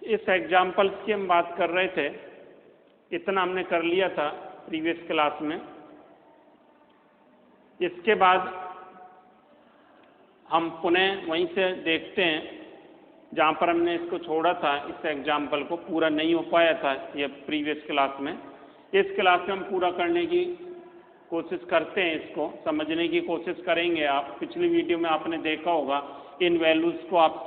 इस एग्जाम्पल्स की हम बात कर रहे थे, इतना हमने कर लिया था प्रीवियस क्लास में। इसके बाद हम पुनः वहीं से देखते हैं जहाँ पर हमने इसको छोड़ा था। इस एग्जाम्पल को पूरा नहीं हो पाया था ये प्रीवियस क्लास में। इस क्लास में हम पूरा करने की कोशिश करते हैं, इसको समझने की कोशिश करेंगे। आप पिछली वीडियो में आपने देखा होगा इन वैल्यूज़ को आप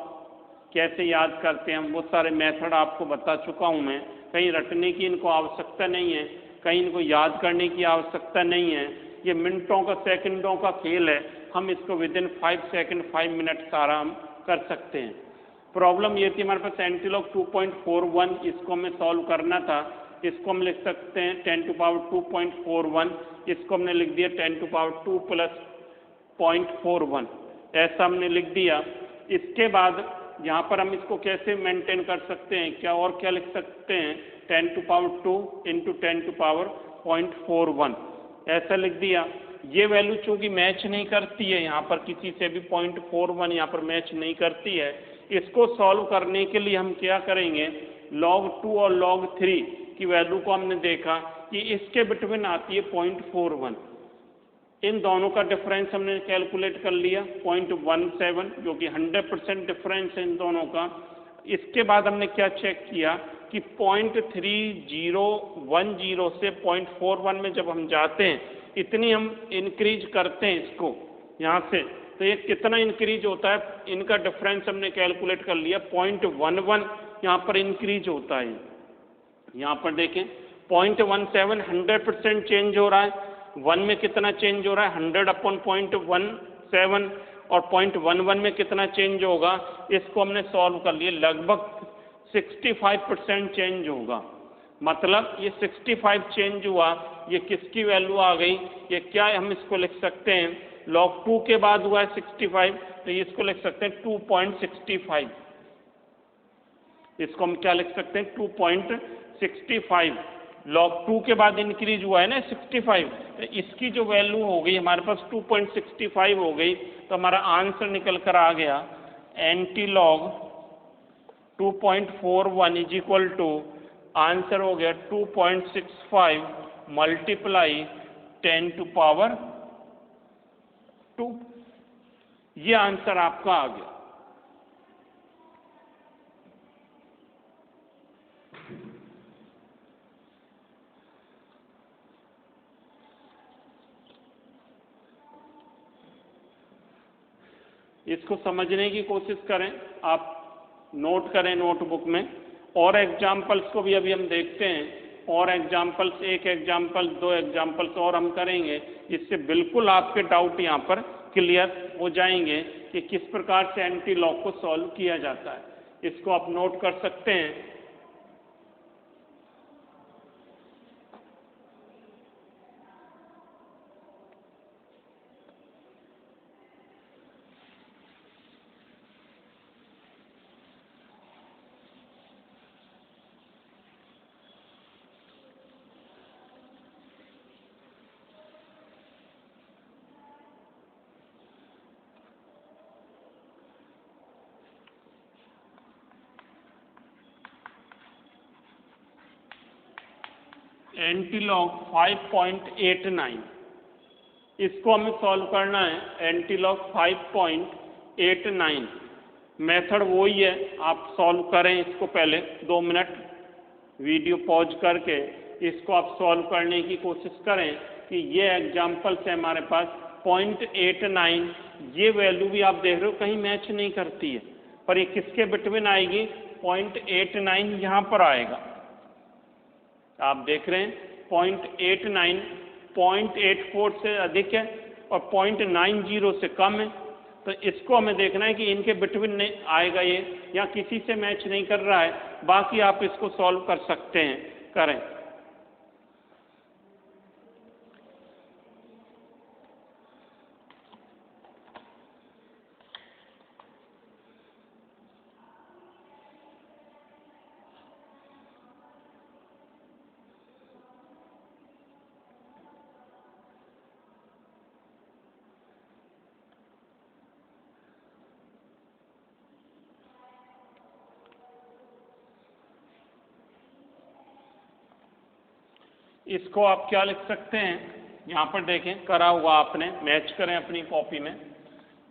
कैसे याद करते हैं, वो सारे मेथड आपको बता चुका हूँ मैं। कहीं रटने की इनको आवश्यकता नहीं है, कहीं इनको याद करने की आवश्यकता नहीं है। ये मिनटों का सेकंडों का खेल है, हम इसको विदिन 5 सेकंड 5 मिनट सारा हम कर सकते हैं। प्रॉब्लम ये थी हमारे पास एंटीलॉग 2.41, इसको हमें सॉल्व करना था। इसको हम लिख सकते हैं 10 टू पावर 2.41, इसको हमने लिख दिया 10 टू पावर 2 प्लस 0.41, ऐसा हमने लिख दिया। इसके बाद यहाँ पर हम इसको कैसे मेंटेन कर सकते हैं, क्या और क्या लिख सकते हैं, 10 to power 2 into 10 to power 0.41, ऐसा लिख दिया। ये वैल्यू चूंकि मैच नहीं करती है, यहाँ पर किसी से भी 0.41 यहाँ पर मैच नहीं करती है। इसको सॉल्व करने के लिए हम क्या करेंगे, log 2 और log 3 की वैल्यू को हमने देखा कि इसके बिटवीन आती है 0.41। इन दोनों का डिफरेंस हमने कैलकुलेट कर लिया 0.17, जो कि 100% डिफरेंस है इन दोनों का। इसके बाद हमने क्या चेक किया कि 0.3010 से 0.41 में जब हम जाते हैं, इतनी हम इंक्रीज करते हैं इसको यहाँ से, तो ये कितना इंक्रीज होता है, इनका डिफरेंस हमने कैलकुलेट कर लिया 0.11 यहाँ पर इंक्रीज होता है। यहाँ पर देखें 0.17 100% चेंज हो रहा है, 1 में कितना चेंज हो रहा है 100 अपॉन 0.17, और 0.11 में कितना चेंज होगा, इसको हमने सॉल्व कर लिया, लगभग 65% चेंज होगा। मतलब ये 65 चेंज हुआ, ये किसकी वैल्यू आ गई, ये क्या हम इसको लिख सकते हैं, log 2 के बाद हुआ है 65, तो इसको लिख सकते हैं 2.65। इसको हम क्या लिख सकते हैं 2.65, log 2 के बाद इंक्रीज हुआ है ना 65, तो इसकी जो वैल्यू हो गई हमारे पास 2.65 हो गई। तो हमारा आंसर निकल कर आ गया antilog 2.41 is equal to, answer हो गया 2.65 मल्टीप्लाई 10 टू पावर 2। ये आंसर आपका आ गया। इसको समझने की कोशिश करें, आप नोट करें नोटबुक में। और एग्जाम्पल्स को भी अभी हम देखते हैं, और एग्जाम्पल्स, एक एग्जाम्पल 2 एग्जाम्पल्स और हम करेंगे, जिससे बिल्कुल आपके डाउट यहाँ पर क्लियर हो जाएंगे कि किस प्रकार से एंटीलॉग को सॉल्व किया जाता है। इसको आप नोट कर सकते हैं। एंटीलॉग 5.89, इसको हमें सॉल्व करना है। एंटीलॉग 5.89 मेथड वही है, आप सॉल्व करें इसको, पहले 2 मिनट वीडियो पॉज करके इसको आप सॉल्व करने की कोशिश करें कि ये एग्जाम्पल्स है हमारे पास 0.89। ये वैल्यू भी आप देख रहे हो कहीं मैच नहीं करती है, पर ये किसके बिटवीन आएगी, 0.89 यहाँ पर आएगा। आप देख रहे हैं 0.89 0.84 से अधिक है और 0.90 से कम है, तो इसको हमें देखना है कि इनके बिटवीन नहीं आएगा ये, या किसी से मैच नहीं कर रहा है। बाकी आप इसको सॉल्व कर सकते हैं, करें। इसको आप क्या लिख सकते हैं, यहाँ पर देखें करा हुआ आपने, मैच करें अपनी कॉपी में,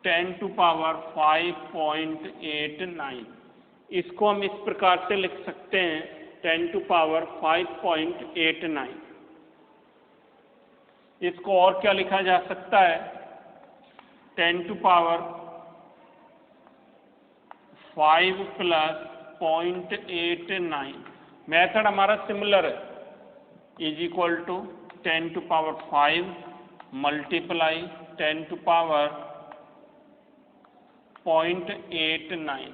10 टू पावर 5.89। इसको हम इस प्रकार से लिख सकते हैं 10 टू पावर 5.89। इसको और क्या लिखा जा सकता है, 10 टू पावर 5 प्लस 0.89। मेथड हमारा सिमिलर है, is equal to 10 to power 5 multiply 10 to power 0.89।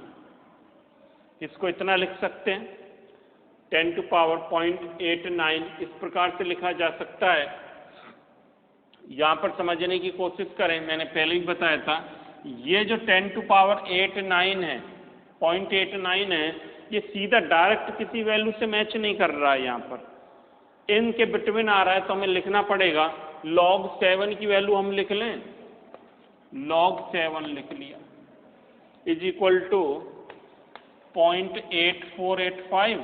इसको इतना लिख सकते हैं 10 टू पावर 0.89। इस प्रकार से लिखा जा सकता है। यहाँ पर समझने की कोशिश करें, मैंने पहले ही बताया था, ये जो 10 टू पावर 89 है, 0.89 है, ये सीधा डायरेक्ट किसी वैल्यू से मैच नहीं कर रहा है। यहाँ पर इनके बिटवीन आ रहा है, तो हमें लिखना पड़ेगा log 7 की वैल्यू हम लिख लें, log 7 लिख लिया, इज इक्वल टू 0.8485।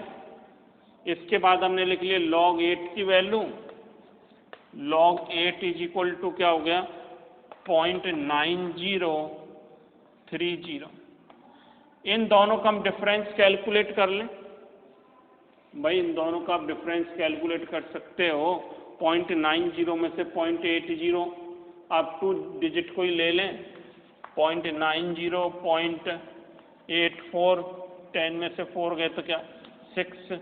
इसके बाद हमने लिख लिया log 8 की value, log 8 is equal to क्या हो गया, 0.9030। इन दोनों का हम डिफरेंस कैलकुलेट कर लें। भाई इन दोनों का आप डिफरेंस कैलकुलेट कर सकते हो। 0.90 में से 0.80 आप 2 डिजिट को ही ले लें, 0.90 0.84, 10 में से 4 गए तो क्या 6,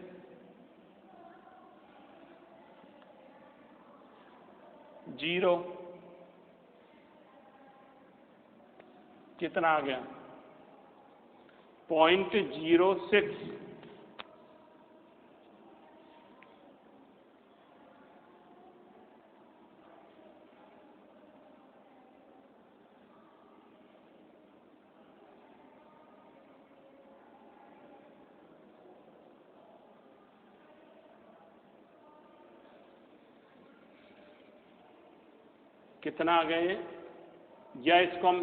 0, कितना आ गया 0.06। कितना आ गया ये, या इसको हम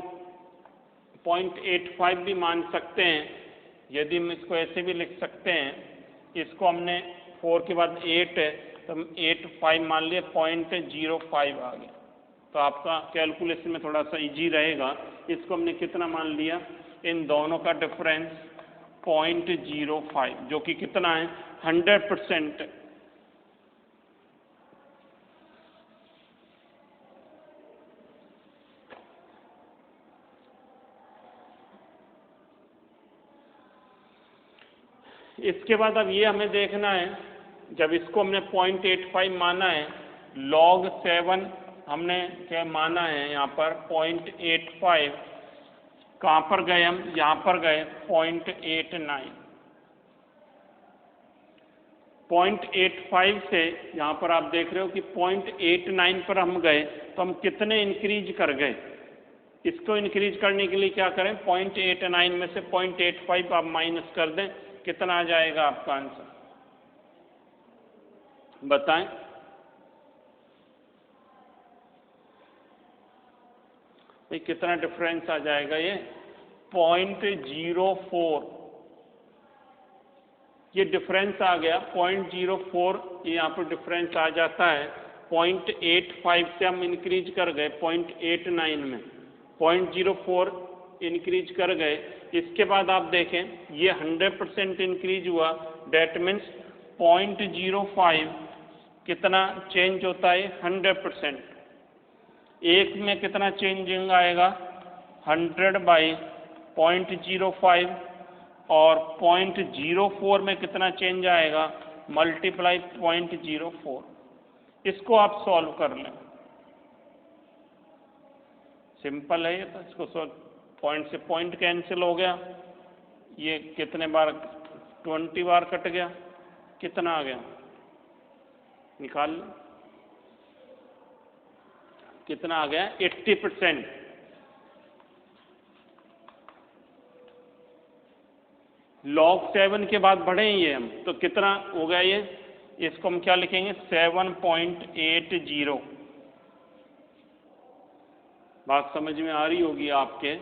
0.85 भी मान सकते हैं। यदि हम इसको ऐसे भी लिख सकते हैं, इसको हमने 4 के बाद 8 है तो हम 85 मान लिए, 0.05 आ गया। तो आपका कैलकुलेशन में थोड़ा सा इजी रहेगा। इसको हमने कितना मान लिया, इन दोनों का डिफरेंस 0.05, जो कि कितना है 100%। इसके बाद अब ये हमें देखना है, जब इसको हमने 0.85 माना है, log 7 हमने क्या माना है यहाँ पर 0.85, कहाँ पर गए हम, यहाँ पर गए 0.89। 0.85 से यहाँ पर आप देख रहे हो कि 0.89 पर हम गए, तो हम कितने इंक्रीज कर गए। इसको इंक्रीज करने के लिए क्या करें, 0.89 में से 0.85 आप माइनस कर दें, कितना आ जाएगा आपका आंसर बताएं। भाई कितना डिफरेंस आ जाएगा ये 0.04। ये डिफरेंस आ गया 0.04, ये यहाँ पर डिफरेंस आ जाता है। 0.85 से हम इंक्रीज कर गए 0.89 में, 0.04 इंक्रीज कर गए। इसके बाद आप देखें ये 100% इंक्रीज हुआ, डेट मीन्स 0.05 कितना चेंज होता है 100%। एक में कितना चेंजिंग आएगा 100/0.05, और 0.04 में कितना चेंज आएगा मल्टीप्लाई 0.04। इसको आप सॉल्व कर लें, सिंपल है ये तो। इसको सॉल्व, पॉइंट से पॉइंट कैंसिल हो गया, ये कितने बार 20 बार कट गया, कितना आ गया निकाल लो, कितना आ गया 80%। log 7 के बाद बढ़े ये हम, तो कितना हो गया ये, इसको हम क्या लिखेंगे 7.80। बात समझ में आ रही होगी आपके।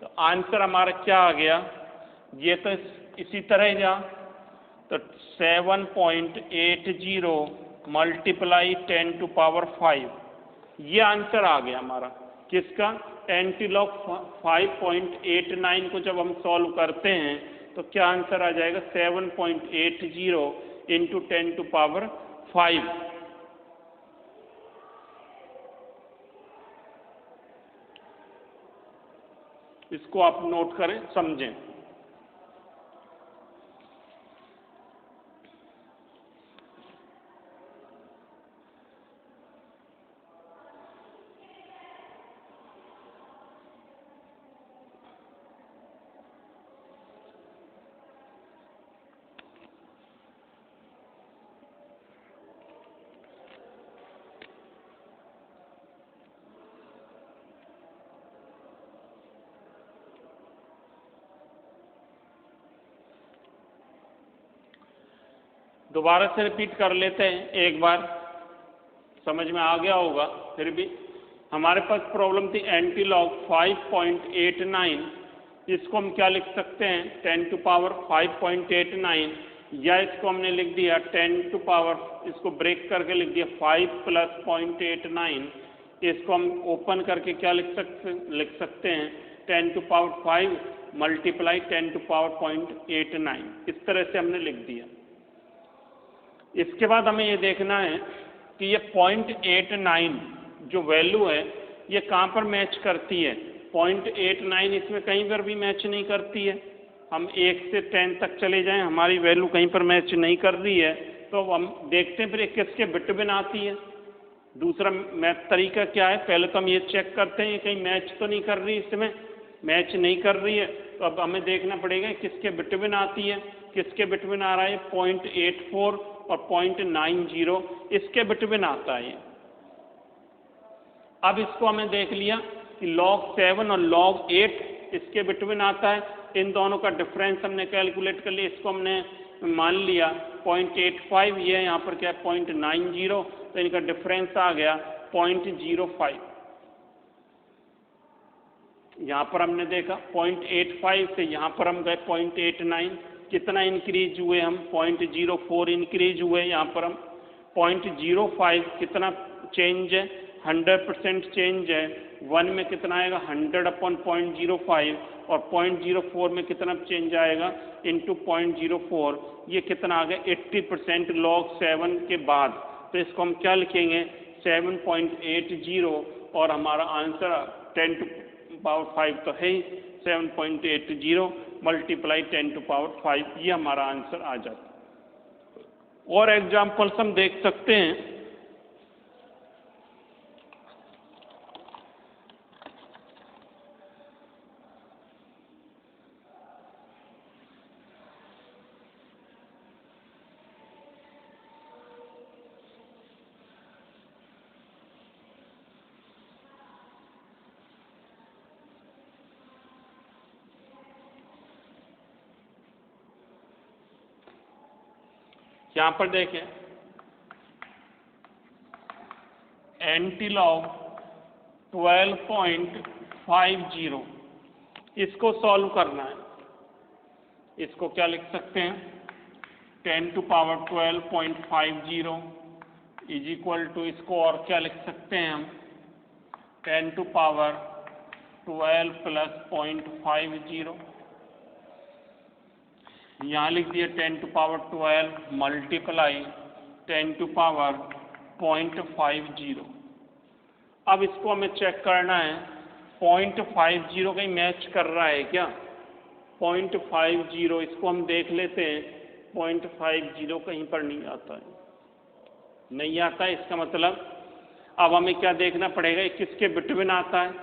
तो आंसर हमारा क्या आ गया, ये तो इसी तरह जा, तो 7.80 मल्टीप्लाई 10⁵ ये आंसर आ गया हमारा किसका, एंटीलॉग 5.89 को जब हम सॉल्व करते हैं तो क्या आंसर आ जाएगा, 7.80 इंटू 10⁵। इसको आप नोट करें, समझें। दोबारा से रिपीट कर लेते हैं, एक बार समझ में आ गया होगा। फिर भी हमारे पास प्रॉब्लम थी एंटीलॉग 5.89, इसको हम क्या लिख सकते हैं, 10⁵5.89, या इसको हमने लिख दिया 10⁵, इसको ब्रेक करके लिख दिया 5 + 0.89, इसको हम ओपन करके क्या लिख सकते हैं 10⁵ मल्टीप्लाई 10⁵.89, इस तरह से हमने लिख दिया। इसके बाद हमें ये देखना है कि ये 0.89 जो वैल्यू है ये कहाँ पर मैच करती है। 0.89 इसमें कहीं पर भी मैच नहीं करती है। हम 1 से 10 तक चले जाएं, हमारी वैल्यू कहीं पर मैच नहीं कर रही है, तो हम देखते हैं फिर किसके बिटवीन आती है। दूसरा मैथ तरीका क्या है, पहले तो हम ये चेक करते हैं कहीं मैच तो नहीं कर रही, इसमें मैच नहीं कर रही है, तो अब हमें देखना पड़ेगा किसके बिटवीन आती है। किसके बिटवीन आ रहा है, 0.84 और 0.90 इसके बिटवीन आता है। अब इसको हमें देख लिया कि log 7 और log 8 इसके बिटवीन आता है। इन दोनों का डिफरेंस हमने कैलकुलेट कर लिया, इसको हमने मान लिया 0.85, ये यहाँ पर क्या है 0.90, तो इनका डिफरेंस आ गया 0.05। यहाँ पर हमने देखा 0.85 से यहाँ पर हम गए 0.89, कितना इंक्रीज हुए हम, 0.04 इंक्रीज हुए। यहाँ पर हम 0.05 कितना चेंज है, 100% चेंज है। 1 में कितना आएगा 100/0.05, और 0.04 में कितना चेंज आएगा इंटू 0.04, ये कितना आ गया 80% log 7 के बाद। तो इसको हम क्या लिखेंगे 7.80, और हमारा आंसर 10⁵ तो है ही 7.80 मल्टीप्लाई 10⁵, ये हमारा आंसर आ जाता है। और एग्जाम्पल्स हम देख सकते हैं। यहाँ पर देखें एंटीलॉग 12.50, इसको सॉल्व करना है। इसको क्या लिख सकते हैं 10⁵12.50 इज इक्वल टू, इसको और क्या लिख सकते हैं हम 10⁵12 + 0.50, यहाँ लिख दिया 10⁵12 मल्टीप्लाई 10⁵0.50। अब इसको हमें चेक करना है 0.50 कहीं मैच कर रहा है क्या। 0.50 इसको हम देख लेते हैं, 0.50 कहीं पर नहीं आता है, नहीं आता है। इसका मतलब अब हमें क्या देखना पड़ेगा, किसके बिटवीन आता है।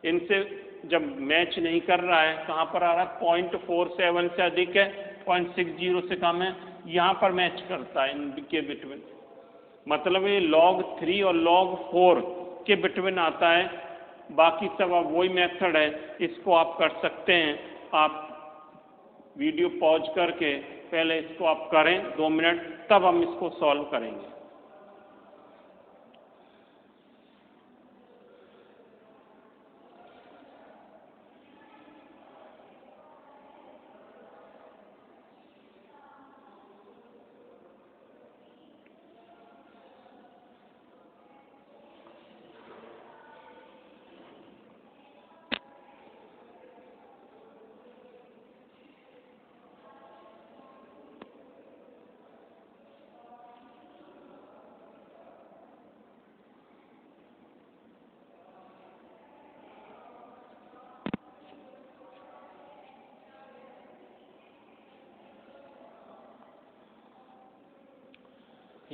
इनसे जब मैच नहीं कर रहा है, कहाँ पर आ रहा है 0.47 से अधिक है, 0.60 से कम है, यहाँ पर मैच करता है इनके बिटवीन। मतलब ये log 3 और log 4 के बिटवीन आता है। बाकी सब अब वही मेथड है, इसको आप कर सकते हैं। आप वीडियो पॉज करके पहले इसको आप करें 2 मिनट, तब हम इसको सॉल्व करेंगे।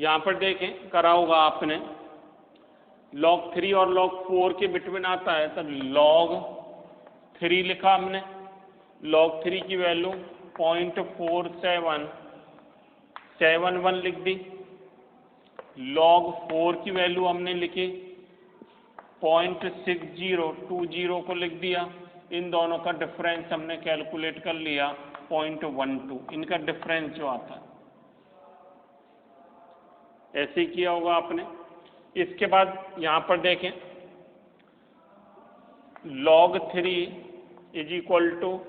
यहाँ पर देखें करा होगा आपने, log 3 और log 4 के बिटवीन आता है, तब log 3 लिखा हमने, log 3 की वैल्यू 0.4771 लिख दी, log 4 की वैल्यू हमने लिखी 0.6020 को लिख दिया। इन दोनों का डिफरेंस हमने कैलकुलेट कर लिया 0.12, इनका डिफरेंस जो आता है, ऐसे ही किया होगा आपने। इसके बाद यहाँ पर देखें log 3 इज इक्वल टू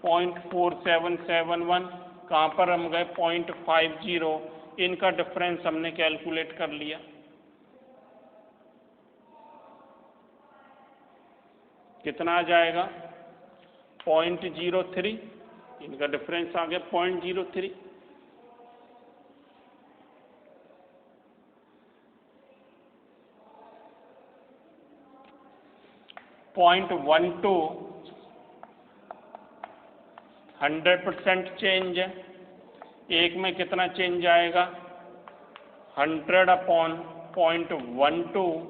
0.4771, कहाँ पर हम गए 0.50, इनका डिफरेंस हमने कैलकुलेट कर लिया। कितना आ जाएगा 0.03, इनका डिफरेंस आ गया 0.03। पॉइंट 12 100% चेंज है, एक में कितना चेंज आएगा 100/0.12,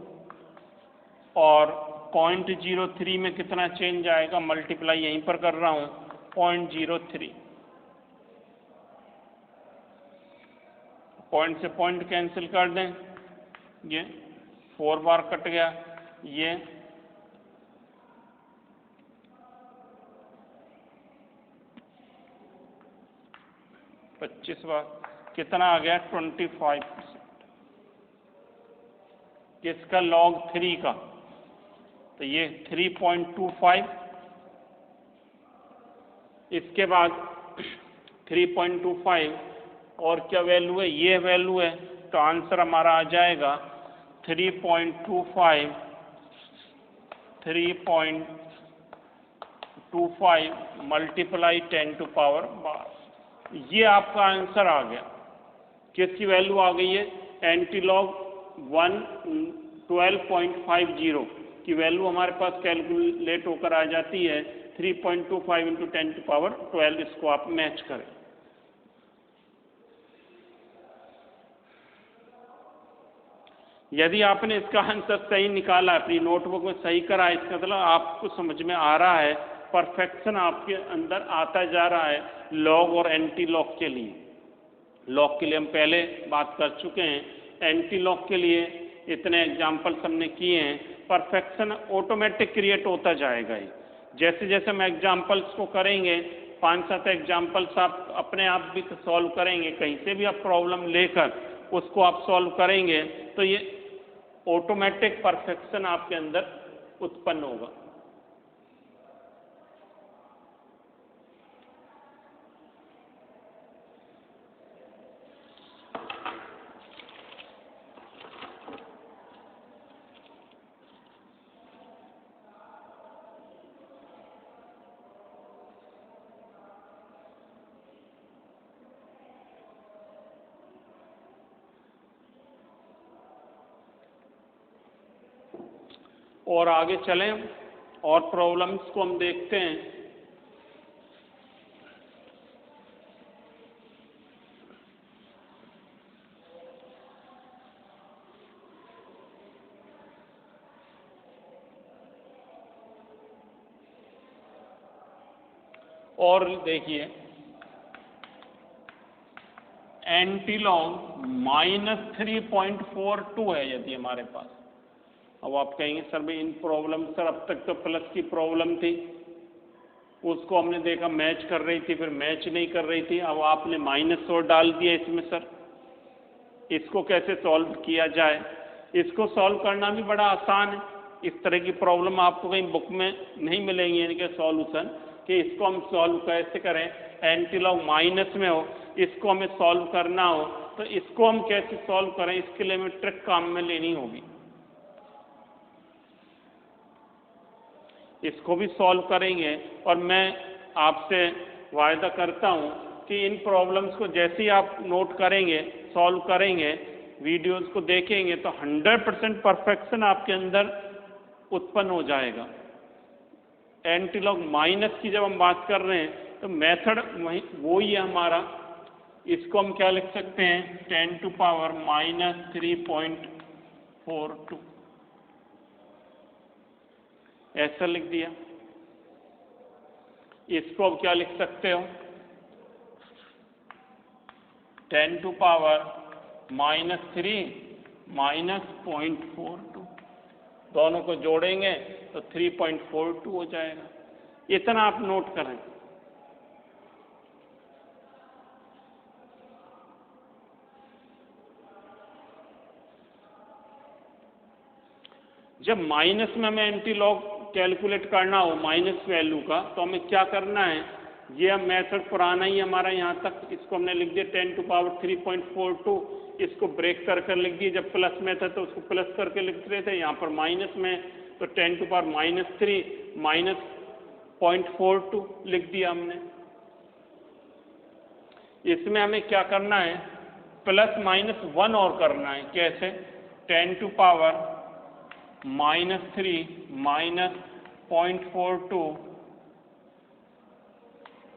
और 0.03 में कितना चेंज आएगा, मल्टीप्लाई यहीं पर कर रहा हूं 0.03। पॉइंट से पॉइंट कैंसिल कर दें, ये 4 बार कट गया, ये 25 बार, कितना आ गया 25%। किसका log 3 का, तो ये 3.25, इसके बाद 3.25 और क्या वैल्यू है, ये वैल्यू है, तो आंसर हमारा आ जाएगा 3.25 मल्टीप्लाई 10⁻12, ये आपका आंसर आ गया। किसकी वैल्यू आ गई है, एंटीलॉग 12.50 की वैल्यू हमारे पास कैलकुलेट होकर आ जाती है 3.25 × 10⁻12, इसको आप मैच करें। यदि आपने इसका आंसर सही निकाला, अपनी नोटबुक में सही करा, इसका मतलब आपको समझ में आ रहा है, परफेक्शन आपके अंदर आता जा रहा है लॉग और एंटी लॉग के लिए। लॉग के लिए हम पहले बात कर चुके हैं, एंटी लॉग के लिए इतने एग्जाम्पल्स हमने किए हैं। परफेक्शन ऑटोमेटिक क्रिएट होता जाएगा ही, जैसे जैसे हम एग्जाम्पल्स को करेंगे, 5-7 एग्जाम्पल्स आप अपने आप भी सॉल्व करेंगे, कहीं से भी आप प्रॉब्लम लेकर उसको आप सॉल्व करेंगे, तो ये ऑटोमेटिक परफेक्शन आपके अंदर उत्पन्न होगा। और आगे चलें और प्रॉब्लम्स को हम देखते हैं। और देखिए एंटीलॉग -3.42 है यदि हमारे पास। अब आप कहेंगे सर भाई इन प्रॉब्लम, सर अब तक तो प्लस की प्रॉब्लम थी, उसको हमने देखा मैच कर रही थी, फिर मैच नहीं कर रही थी, अब आपने माइनस और डाल दिया इसमें, सर इसको कैसे सॉल्व किया जाए? इसको सॉल्व करना भी बड़ा आसान है। इस तरह की प्रॉब्लम आपको कहीं बुक में नहीं मिलेंगी, यानी कि सॉल्यूशन कि इसको हम सॉल्व कैसे करें। एंटीलॉग माइनस में हो, इसको हमें सॉल्व करना हो, तो इसको हम कैसे सॉल्व करें, इसके लिए हमें ट्रिक काम में लेनी होगी। इसको भी सॉल्व करेंगे, और मैं आपसे वायदा करता हूं कि इन प्रॉब्लम्स को जैसे ही आप नोट करेंगे, सॉल्व करेंगे, वीडियोस को देखेंगे, तो 100% परफेक्शन आपके अंदर उत्पन्न हो जाएगा। एंटीलॉग माइनस की जब हम बात कर रहे हैं तो मेथड वही है हमारा, इसको हम क्या लिख सकते हैं, 10 टू पावर माइनस 3.42 ऐसा लिख दिया। इसको अब क्या लिख सकते हो, 10 टू पावर माइनस 3 माइनस 0.42, दोनों को जोड़ेंगे तो 3.42 हो जाएगा। इतना आप नोट करें। जब माइनस में हमें एंटी लॉग कैलकुलेट करना हो माइनस वैल्यू का, तो हमें क्या करना है, ये मेथड पुराना ही हमारा यहाँ तक, इसको हमने लिख दिया 10 टू पावर 3.42, इसको ब्रेक कर कर लिख दिए। जब प्लस में था तो उसको प्लस करके लिख रहे थे, यहाँ पर माइनस में तो 10 टू पावर माइनस 3 माइनस 0.42 लिख दिया हमने। इसमें हमें क्या करना है, प्लस माइनस 1 और करना है। कैसे, 10 to power minus 3 minus 0.42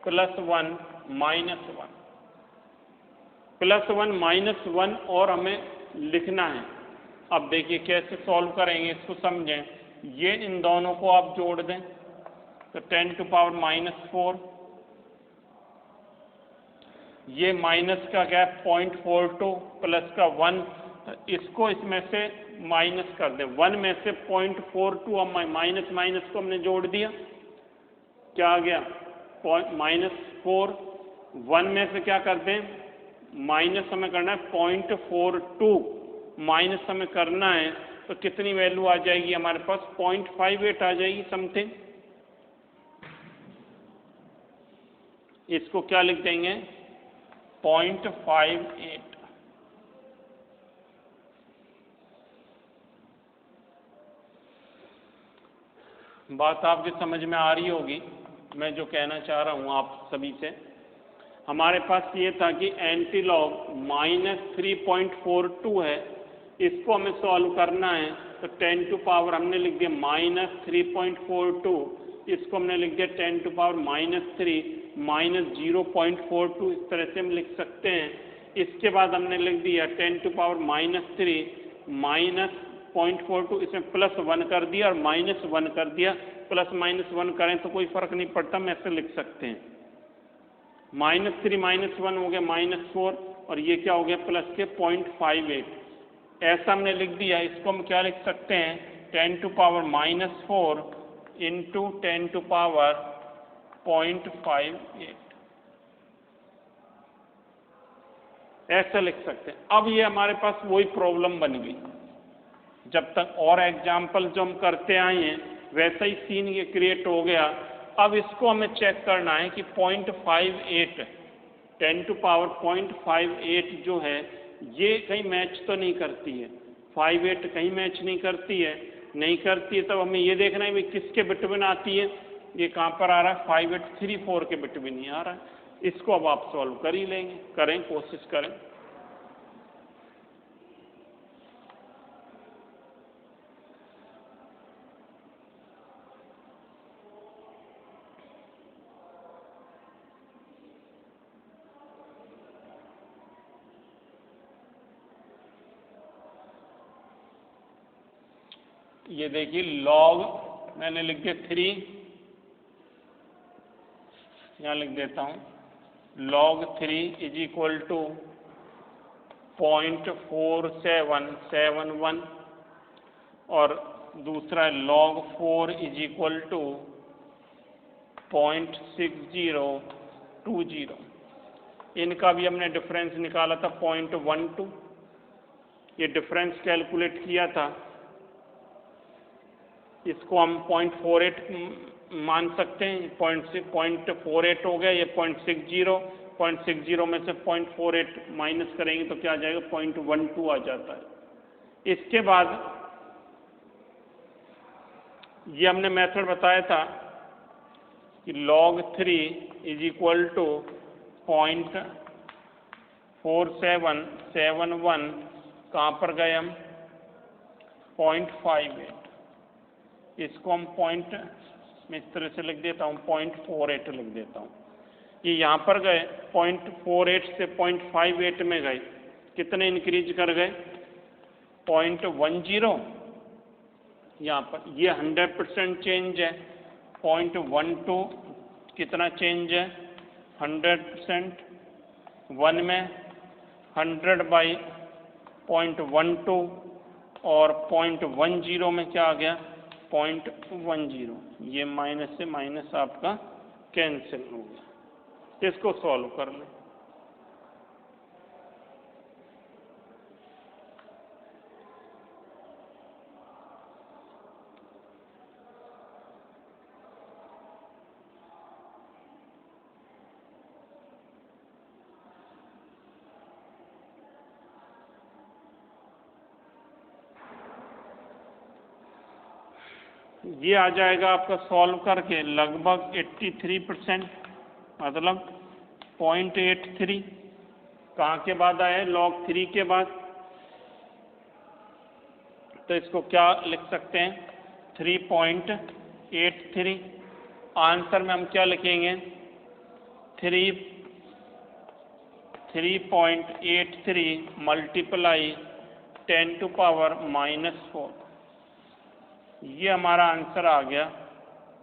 plus 1 minus 1, plus 1 minus 1 और हमें लिखना है। अब देखिए कैसे सॉल्व करेंगे, इसको समझें। ये इन दोनों को आप जोड़ दें तो 10 टू पावर माइनस 4, ये माइनस का क्या है 0.42 प्लस का 1, इसको इसमें से माइनस कर दें। 1 में से 0.42, अब माइनस माइनस को हमने जोड़ दिया, क्या आ गया -4। 1 में से क्या कर दें, माइनस हमें करना है 0.42, माइनस हमें करना है तो कितनी वैल्यू आ जाएगी हमारे पास, 0.58 आ जाएगी समथिंग। इसको क्या लिख देंगे, 0.58। बात आपके समझ में आ रही होगी, मैं जो कहना चाह रहा हूँ आप सभी से। हमारे पास ये था कि एंटी लॉग -3.42 है, इसको हमें सॉल्व करना है तो 10 टू पावर हमने लिख दिया -3.42, इसको हमने लिख दिया 10 टू पावर -3 -0.42, इस तरह से हम लिख सकते हैं। इसके बाद हमने लिख दिया 10 टू पावर -3 -0.42, इसमें प्लस 1 कर दिया और माइनस 1 कर दिया। प्लस माइनस 1 करें तो कोई फर्क नहीं पड़ता, हम ऐसे लिख सकते हैं। -3 -1 हो गया -4, और ये क्या हो गया प्लस के 0.58, ऐसा हमने लिख दिया। इसको हम क्या लिख सकते हैं, 10 to power -4 into 10 to power 0.58, ऐसा लिख सकते हैं। अब ये हमारे पास वही प्रॉब्लम बन गई, जब तक और एग्जाम्पल जो हम करते आए हैं वैसा ही सीन ये क्रिएट हो गया। अब इसको हमें चेक करना है कि 0.58 10 टू पावर 0.58 जो है ये कहीं मैच तो नहीं करती है, 58 कहीं मैच नहीं करती है। नहीं करती है तब हमें ये देखना है कि किसके बिटवीन आती है, ये कहाँ पर आ रहा है 5834 के बिटवीन ही आ रहा है। इसको अब आप सॉल्व कर ही लेंगे, करें कोशिश करें। ये देखिए लॉग मैंने लिख दिया 3, यहाँ लिख देता हूँ, log 3 इज इक्वल टू 0.4771, और दूसरा log 4 इज इक्वल टू 0.6020। इनका भी हमने डिफरेंस निकाला था 0.12, ये डिफरेंस कैलकुलेट किया था। इसको हम 0.48 मान सकते हैं, 0.48 हो गया, ये 0.60 में से 0.48 माइनस करेंगे तो क्या आ जाएगा 0.12 आ जाता है। इसके बाद ये हमने मेथड बताया था कि log 3 इज इक्वल टू 0.4771, कहाँ पर गए हम 0.58, इसको हम पॉइंट में इस तरह से लिख देता हूँ 0.48 लिख देता हूँ। ये यहाँ पर गए 0.48 से 0.58 में गए, कितने इंक्रीज कर गए? 0.10। यहाँ पर ये 100% चेंज है। 0.12 कितना चेंज है? 100%। 1 में 100/0.12 और 0.10 में क्या आ गया? 0.10। ये माइनस से माइनस आपका कैंसिल हो गया। इसको सॉल्व कर लें। ये आ जाएगा आपका सॉल्व करके लगभग 83%, मतलब 0.83। कहाँ के बाद आया? log 3 के बाद। तो इसको क्या लिख सकते हैं? 3.83। आंसर में हम क्या लिखेंगे? 3.83 मल्टीप्लाई 10⁻⁻⁴। ये हमारा आंसर आ गया।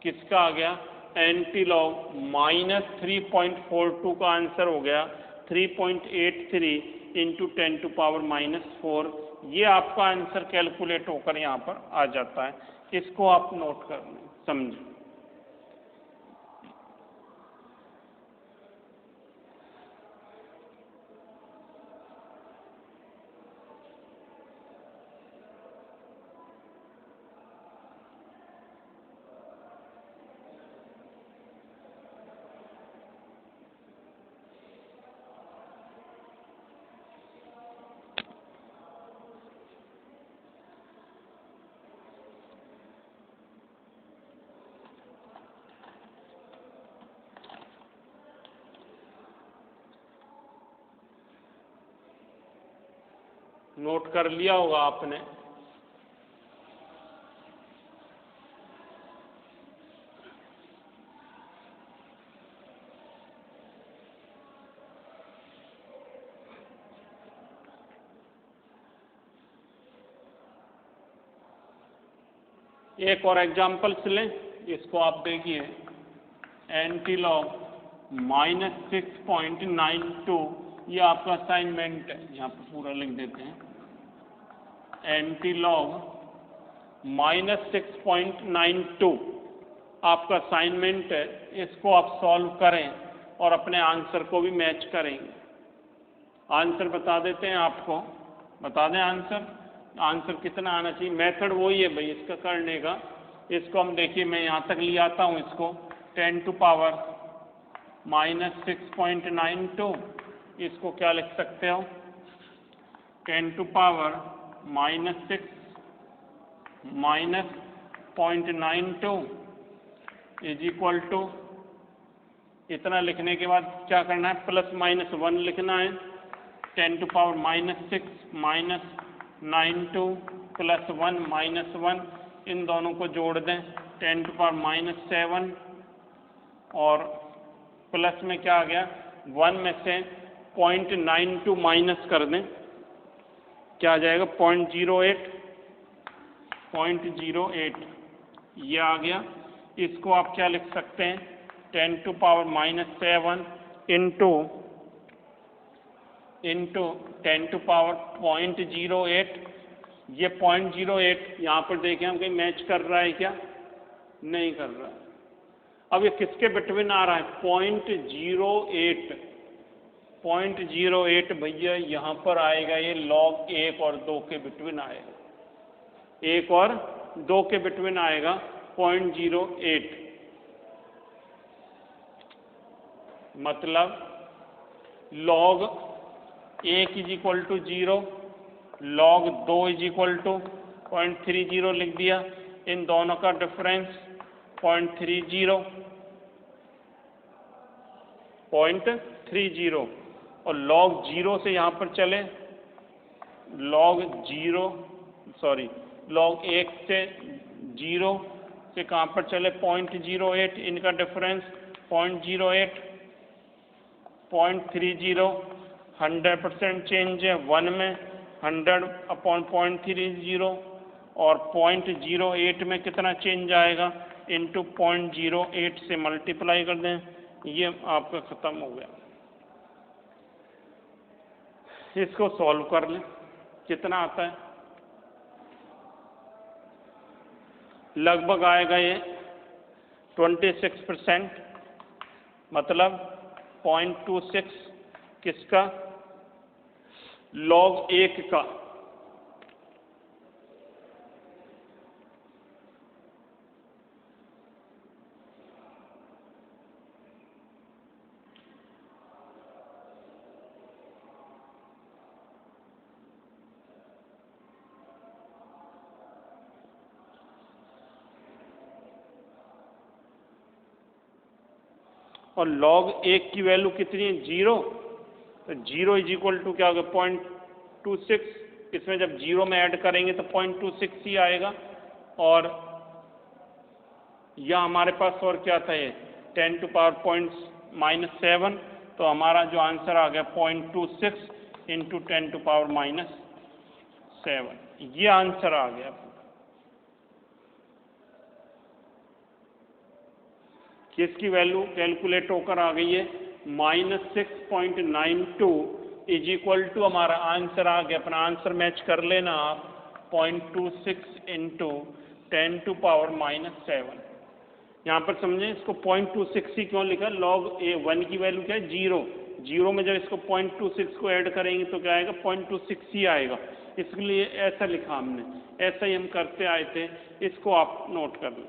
किसका आ गया? एंटीलॉग -3.42 का आंसर हो गया 3.83 इंटू 10⁻⁻⁴। ये आपका आंसर कैलकुलेट होकर यहाँ पर आ जाता है। इसको आप नोट कर लें, समझें। नोट कर लिया होगा आपने। एक और एग्जाम्पल्स लें, इसको आप देखिए। एंटीलॉग -6.92, ये आपका असाइनमेंट है, यहाँ पर पूरा लिख देते हैं। एंटीलॉग -6.92 आपका असाइनमेंट है। इसको आप सॉल्व करें और अपने आंसर को भी मैच करेंगे। आंसर बता देते हैं आपको, बता दें आंसर। आंसर कितना आना चाहिए? मेथड वही है भाई इसका करने का। इसको हम देखिए, मैं यहाँ तक ले आता हूँ इसको। 10⁻⁻6.92, इसको क्या लिख सकते हो? 10⁻⁻6 -0.92 इज इक्वल टू, इतना लिखने के बाद क्या करना है? +-1 लिखना है। 10⁻⁻6 -92 +1 -1, इन दोनों को जोड़ दें 10⁻⁻7, और प्लस में क्या आ गया? 1 में से 0.92 माइनस कर दें, क्या आ जाएगा? 0.08 ये आ गया। इसको आप क्या लिख सकते हैं? 10⁻⁻7 इंटू 10⁻0.08। ये 0.08 यहाँ पर देखें हम, कहीं मैच कर रहा है क्या? नहीं कर रहा है। अब ये किसके बिटवीन आ रहा है? 0.08 भैया यहाँ पर आएगा। ये log 1 और 2 के बिटवीन आएगा, 1 और 2 के बिटवीन आएगा 0.08। मतलब log 1 is equal to 0, log 2 is equal to 0.30 लिख दिया। इन दोनों का डिफरेंस 0.30 और log 0 से यहाँ पर चले, log 1 से 0 से कहाँ पर चले? 0.08, इनका डिफरेंस 0.08। 0.30 100% चेंज है 1 में 100/0.30 और 0.08 में कितना चेंज आएगा इंटू 0.08 से मल्टीप्लाई कर दें, ये आपका ख़त्म हो गया। इसको सॉल्व कर लें, कितना आता है, लगभग आएगा ये 26%, मतलब 0.26 किसका, log 1 का। और log 1 की वैल्यू कितनी है 0, तो 0 इज इक्वल टू क्या होगा 0.26, इसमें जब 0 में ऐड करेंगे तो 0.26 ही आएगा। और यह हमारे पास और क्या था ये 10⁻⁻7, तो हमारा जो आंसर आ गया 0.26 इंटू 10⁻⁷, ये आंसर आ गया। किसकी वैल्यू कैलकुलेट होकर आ गई है -6.92 इज इक्वल टू, हमारा आंसर आ गया, अपना आंसर मैच कर लेना आप 0.26 इंटू 10⁻⁷। यहाँ पर समझें इसको 0.26 ही क्यों लिखा, log 1 की वैल्यू क्या है 0 में जब इसको 0.26 को ऐड करेंगे तो क्या आएगा 0.26 ही आएगा, इसलिए ऐसा लिखा हमने, ऐसा ही हम करते आए थे, इसको आप नोट कर लें।